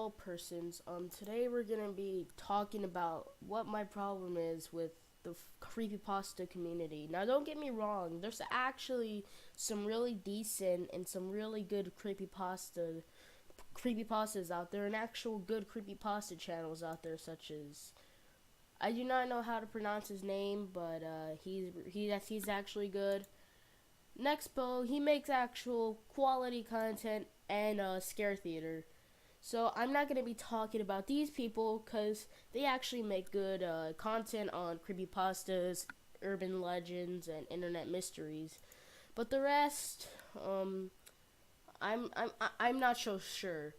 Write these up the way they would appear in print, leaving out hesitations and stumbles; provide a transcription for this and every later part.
hello persons. Today we're gonna be talking about what my problem is with the creepypasta community. Now, don't get me wrong. There's actually some really decent and some really good creepypastas out there, and actual good creepypasta channels out there, such as I do not know how to pronounce his name, but he's actually good. Nexpo, he makes actual quality content and scare theater. So I'm not going to be talking about these people because they actually make good content on creepypastas, urban legends, and internet mysteries. But the rest, I'm not so sure,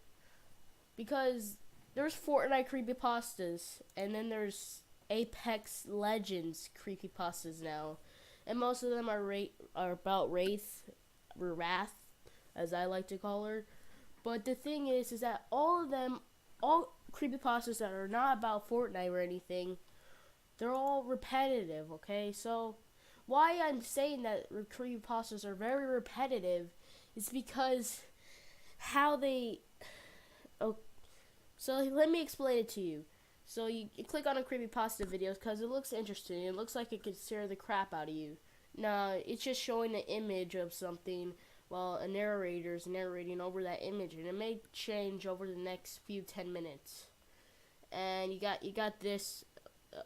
because there's Fortnite creepypastas, and then there's Apex Legends creepypastas now, and most of them are about Wrath, as I like to call her. But the thing is that all creepypastas that are not about Fortnite or anything, they're all repetitive, okay? So, why I'm saying that creepypastas are very repetitive is because how they... Oh, so let me explain it to you. So you click on a creepypasta video because it looks interesting. It looks like it could scare the crap out of you. Now, it's just showing an image of something while a narrator is narrating over that image, and it may change over the next few 10 minutes. And you got this,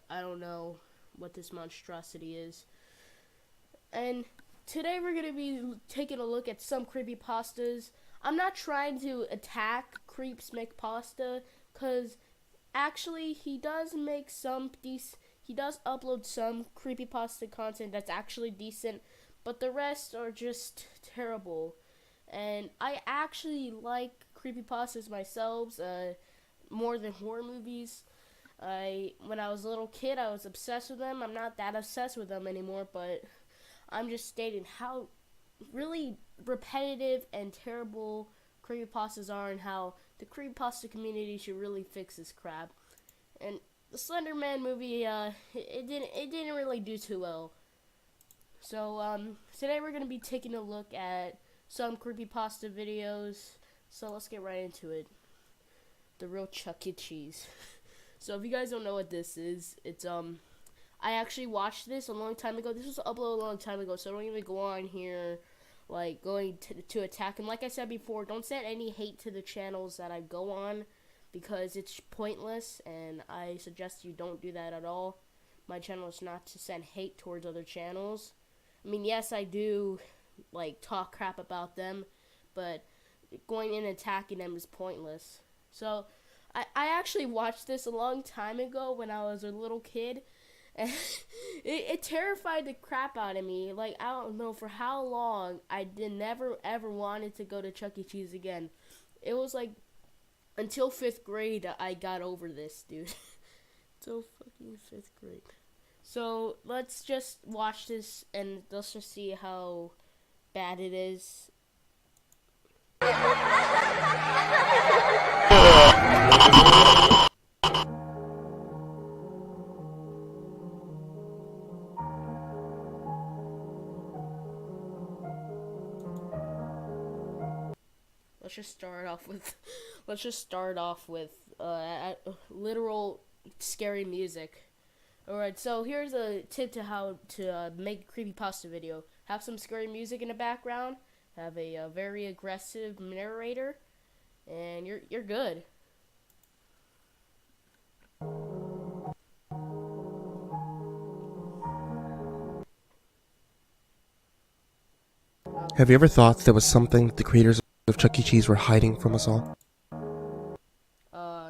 I don't know what this monstrosity is. And today we're gonna be taking a look at some creepypastas. I'm not trying to attack Creeps Make Pasta, cause actually he does upload some creepypasta content that's actually decent, but the rest are just terrible. And I actually like creepypastas myself, more than horror movies. When I was a little kid, I was obsessed with them. I'm not that obsessed with them anymore, but I'm just stating how really repetitive and terrible creepypastas are, and how the creepypasta community should really fix this crap. And the Slender Man movie, it didn't really do too well. So today we're gonna be taking a look at some creepypasta videos. So let's get right into it. The real Chuck E. Cheese. So if you guys don't know what this is, it's I actually watched this a long time ago. This was uploaded a long time ago, so don't even go on here like going to attack him. Like I said before, don't send any hate to the channels that I go on, because it's pointless, and I suggest you don't do that at all. My channel is not to send hate towards other channels. I mean, yes, I do like talk crap about them, but going in and attacking them is pointless. So I actually watched this a long time ago when I was a little kid, and it terrified the crap out of me. Like, I don't know for how long I never ever wanted to go to Chuck E. Cheese again. It was like until 5th grade I got over this, dude. Until fucking 5th grade. So let's just watch this and let's just see how bad it is. Let's just start off with literal scary music. Alright, so here's a tip to how to make a creepypasta video. Have some scary music in the background, have a very aggressive narrator, and you're good. Have you ever thought there was something the creators of Chuck E. Cheese were hiding from us all?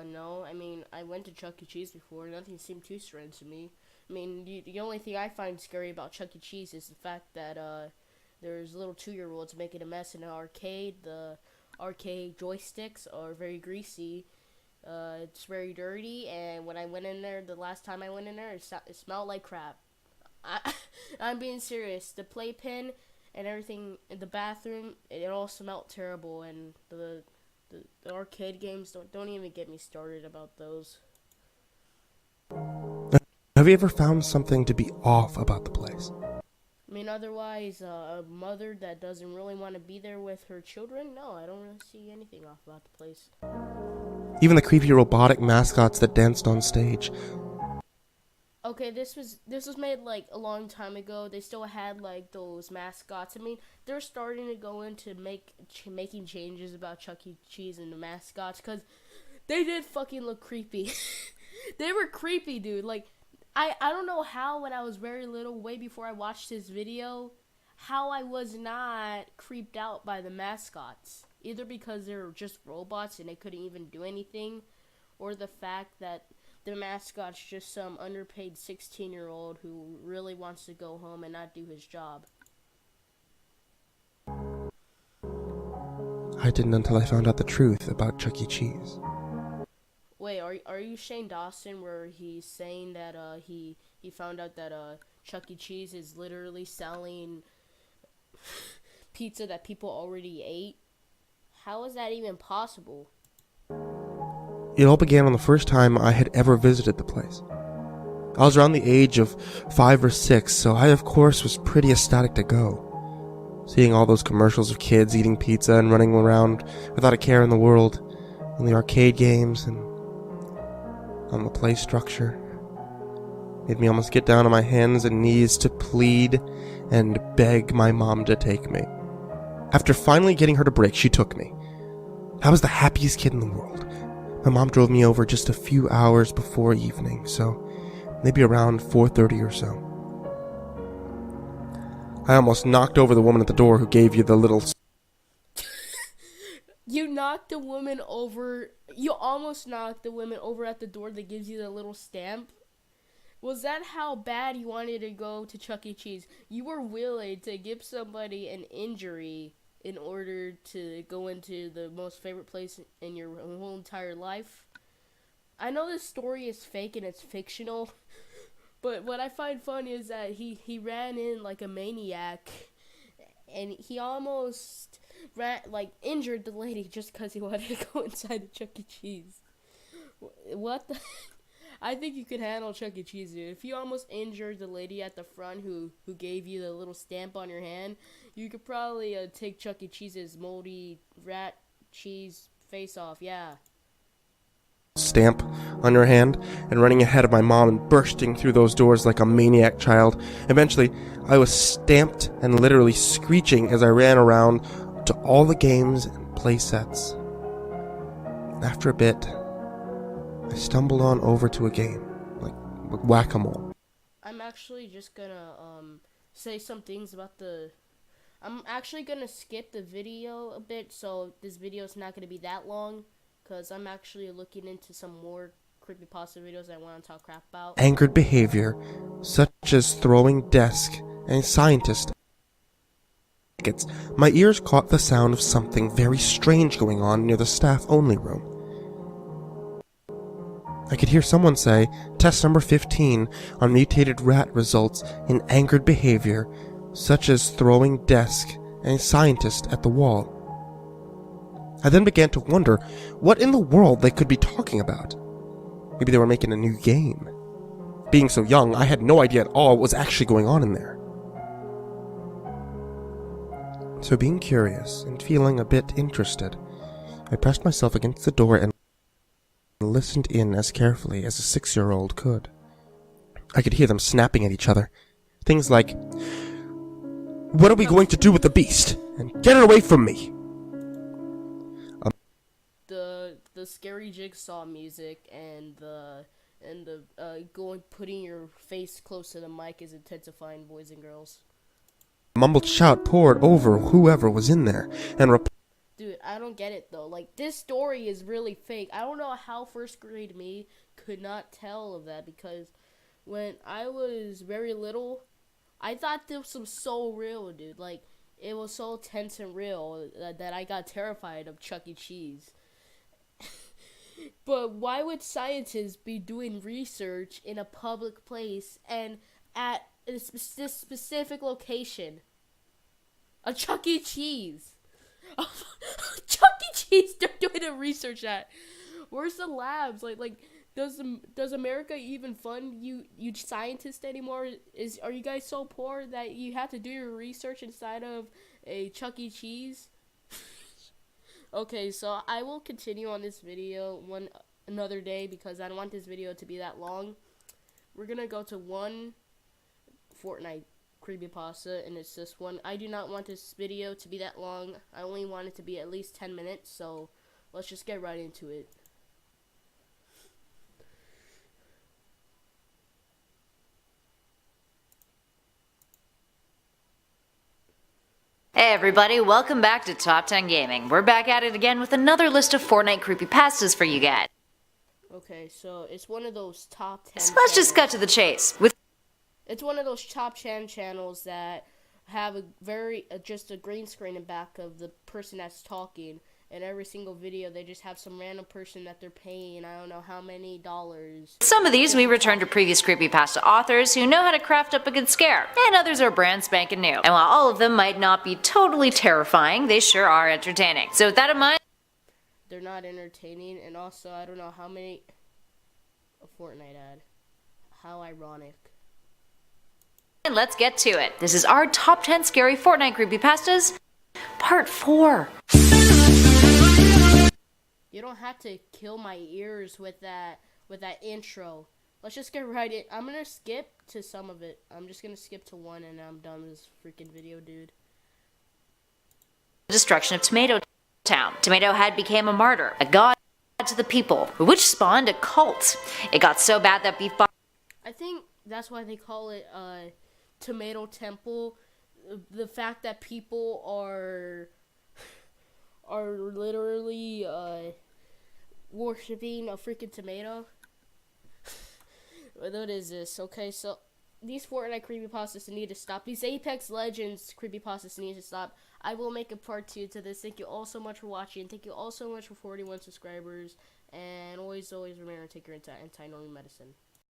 No. I mean, I went to Chuck E. Cheese before. Nothing seemed too strange to me. I mean, the only thing I find scary about Chuck E. Cheese is the fact that there's little 2-year-olds making a mess in an arcade. The arcade joysticks are very greasy. It's very dirty, and when I went in there, the last time I went in there, it smelled like crap. I'm being serious. The playpen and everything in the bathroom, it all smelled terrible, and the arcade games, don't even get me started about those. Have you ever found something to be off about the place? I mean, otherwise, a mother that doesn't really want to be there with her children? No, I don't really see anything off about the place. Even the creepy robotic mascots that danced on stage. Okay, this was made like a long time ago. They still had like those mascots. I mean, they're starting to go into making changes about Chuck E. Cheese and the mascots because they did fucking look creepy. They were creepy, dude. Like, I don't know how when I was very little, way before I watched this video, how I was not creeped out by the mascots. Either because they were just robots and they couldn't even do anything, or the fact that the mascot's just some underpaid 16-year-old who really wants to go home and not do his job. I didn't until I found out the truth about Chuck E. Cheese. Wait, are you Shane Dawson where he's saying that he found out that Chuck E. Cheese is literally selling pizza that people already ate? How is that even possible? It all began on the first time I had ever visited the place. I was around the age of 5 or 6, so I of course was pretty ecstatic to go. Seeing all those commercials of kids eating pizza and running around without a care in the world, on the arcade games and on the play structure, made me almost get down on my hands and knees to plead and beg my mom to take me. After finally getting her to break, she took me. I was the happiest kid in the world. My mom drove me over just a few hours before evening, so maybe around 4:30 or so. I almost knocked over the woman at the door who gave you the little... You knocked the woman over. You almost knocked the woman over at the door that gives you the little stamp. Was that how bad you wanted to go to Chuck E. Cheese? You were willing to give somebody an injury in order to go into the most favorite place in your whole entire life? I know this story is fake and it's fictional, but what I find funny is that he ran in like a maniac, and he almost injured the lady just because he wanted to go inside the Chuck E. Cheese. What the... I think you could handle Chuck E. Cheese, dude. If you almost injured the lady at the front who gave you the little stamp on your hand, you could probably take Chuck E. Cheese's moldy rat cheese face off, yeah. Stamp on your hand and running ahead of my mom and bursting through those doors like a maniac child. Eventually, I was stamped and literally screeching as I ran around to all the games and play sets. After a bit, I stumbled on over to a game, like whack-a-mole. I'm actually just gonna say some things about the... I'm actually gonna skip the video a bit, so this video is not gonna be that long, because I'm actually looking into some more creepypasta videos I want to talk crap about. Angered behavior, such as throwing desk and scientist tickets. My ears caught the sound of something very strange going on near the staff-only room. I could hear someone say, test number 15 on mutated rat results in angered behavior, such as throwing desk and scientist at the wall. I then began to wonder what in the world they could be talking about. Maybe they were making a new game. Being so young, I had no idea at all what was actually going on in there. So being curious and feeling a bit interested, I pressed myself against the door and listened in as carefully as a 6-year-old could. I could hear them snapping at each other. Things like, "What are we going to do with the beast? And get it away from me!" The scary jigsaw music and the putting your face close to the mic is intensifying, boys and girls. A mumbled shout poured over whoever was in there, and Dude, I don't get it though. Like, this story is really fake. I don't know how first grade me could not tell of that, because when I was very little, I thought this was so real, dude. Like, it was so tense and real that I got terrified of Chuck E. Cheese. But why would scientists be doing research in a public place and at this specific location? A Chuck E. Cheese. Chuck E. Cheese they're doing the research at. Where's the labs? Like does America even fund you scientists anymore? Are you guys so poor that you have to do your research inside of a Chuck E. Cheese? Okay, so I will continue on this video another day because I don't want this video to be that long. We're gonna go to one Fortnite creepypasta, and it's this one. I do not want this video to be that long. I only want it to be at least 10 minutes, so let's just get right into it. Hey everybody, welcome back to Top 10 Gaming. We're back at it again with another list of Fortnite creepypastas for you guys. Okay, so it's one of those top 10 So let's just cut to the chase. It's one of those top 10 channels that have just a green screen in back of the person that's talking. And every single video, they just have some random person that they're paying, I don't know how many dollars. Some of these we return to previous creepypasta authors who know how to craft up a good scare, and others are brand spanking new. And while all of them might not be totally terrifying, they sure are entertaining. So with that in mind, They're not entertaining, and also I don't know how many. A Fortnite ad. How ironic. let's get to it. This is our Top 10 Scary Fortnite Creepypastas, Part 4. You don't have to kill my ears with that intro. Let's just get right in. I'm gonna skip to some of it. I'm just gonna skip to one and I'm done with this freaking video, dude. The destruction of Tomato Town. Tomato Head became a martyr, a god to the people, which spawned a cult. It got so bad that I think that's why they call it Tomato Temple. The fact that people are literally worshipping a freaking tomato. What is this? Okay, so these Fortnite creepypastas need to stop. These Apex Legends creepypastas need to stop. I will make a part 2 to this. Thank you all so much for watching. Thank you all so much for 41 subscribers. And always remember to take your anti-annoying medicine.